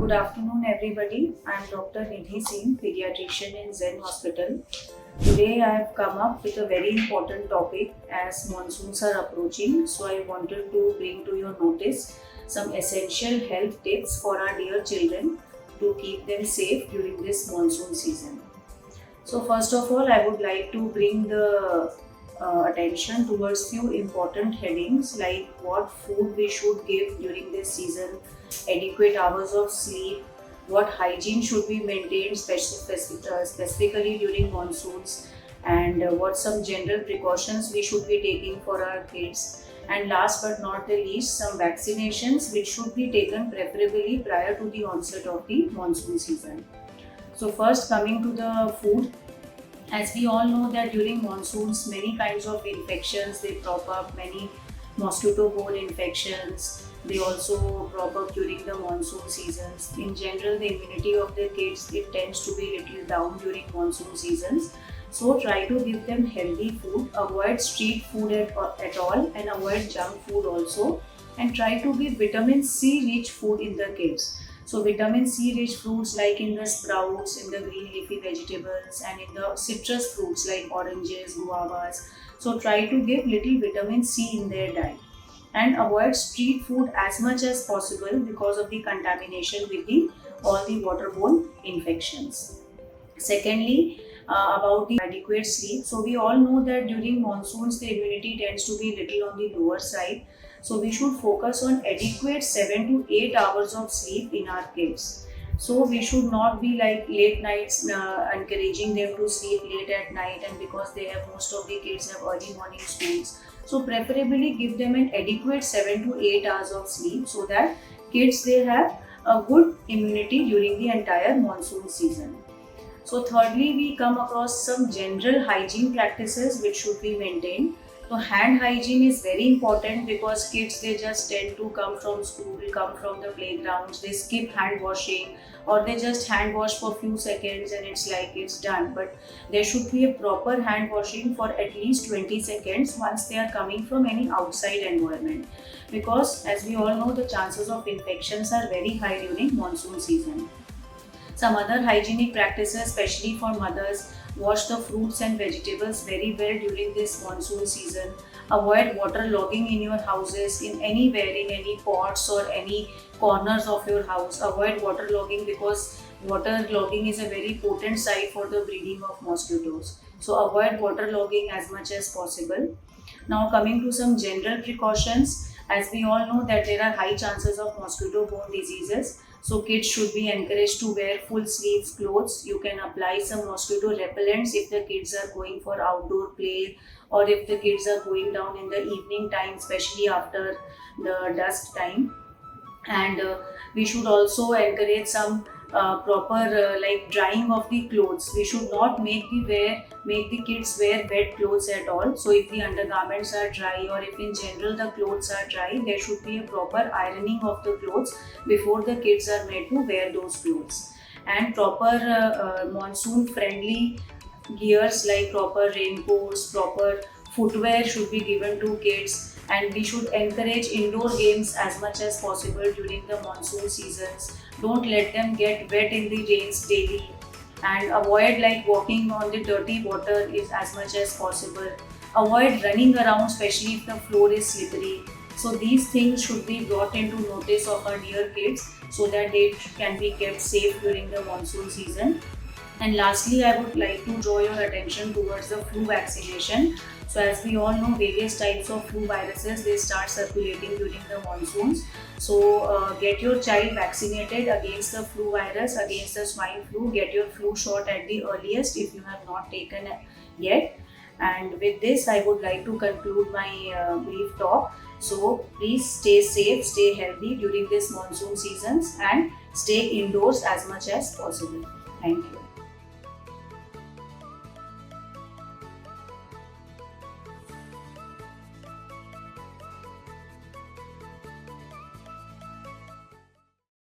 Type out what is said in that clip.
Good afternoon, everybody. I am Dr. Nidhi Singh, pediatrician in Zen Hospital. Today, I have come up with a very important topic as monsoons are approaching. So, I wanted to bring to your notice some essential health tips for our dear children to keep them safe during this monsoon season. So, first of all, I would like to bring the attention towards few important headings like what food we should give during this season, adequate hours of sleep, what hygiene should be maintained specifically during monsoons, and what some general precautions we should be taking for our kids. And last but not the least, some vaccinations which should be taken preferably prior to the onset of the monsoon season. So first, coming to the food, as we all know that during monsoons many kinds of infections they crop up, many mosquito borne infections they also crop up during the monsoon seasons. In general, the immunity of the kids it tends to be little down during monsoon seasons, so try to give them healthy food, avoid street food at all, and avoid junk food also, and try to give vitamin C rich food in the kids. So vitamin C rich fruits like in the sprouts, in the green leafy vegetables, and in the citrus fruits like oranges, guavas. So try to give little vitamin C in their diet, and avoid street food as much as possible because of the contamination with the all the waterborne infections. Secondly, about the adequate sleep. So we all know that during monsoons the immunity tends to be little on the lower side. So we should focus on adequate 7 to 8 hours of sleep in our kids. So we should not be like late nights encouraging them to sleep late at night, and because they have most of the kids have early morning schools. So preferably give them an adequate 7 to 8 hours of sleep so that kids they have a good immunity during the entire monsoon season. So thirdly, we come across some general hygiene practices which should be maintained. So hand hygiene is very important because kids they just tend to come from school, come from the playgrounds, they skip hand washing, or they just hand wash for few seconds and it's like it's done. But there should be a proper hand washing for at least 20 seconds once they are coming from any outside environment. Because as we all know, the chances of infections are very high during monsoon season. Some other hygienic practices, especially for mothers, wash the fruits and vegetables very well during this monsoon season. Avoid water logging in your houses, in anywhere, in any pots or any corners of your house. Avoid water logging because water logging is a very potent site for the breeding of mosquitoes. So avoid water logging as much as possible. Now coming to some general precautions, as we all know that there are high chances of mosquito-borne diseases. So kids should be encouraged to wear full sleeves clothes. You can apply some mosquito repellents if the kids are going for outdoor play, or if the kids are going down in the evening time, especially after the dusk time. And we should also encourage some proper like drying of the clothes. We should not make the kids wear wet clothes at all. So if the undergarments are dry, or if in general the clothes are dry, there should be a proper ironing of the clothes before the kids are made to wear those clothes. And proper monsoon friendly gears like proper raincoats, proper footwear should be given to kids, and we should encourage indoor games as much as possible during the monsoon seasons. Don't let them get wet in the rains daily, and avoid like walking on the dirty water is as much as possible. Avoid running around, especially if the floor is slippery. So these things should be brought into notice of our dear kids so that they can be kept safe during the monsoon season. And lastly, I would like to draw your attention towards the flu vaccination. So as we all know, various types of flu viruses they start circulating during the monsoons. So get your child vaccinated against the flu virus, against the swine flu. Get your flu shot at the earliest if you have not taken it yet. And with this, I would like to conclude my brief talk. So please stay safe, stay healthy during this monsoon seasons, and stay indoors as much as possible. Thank you.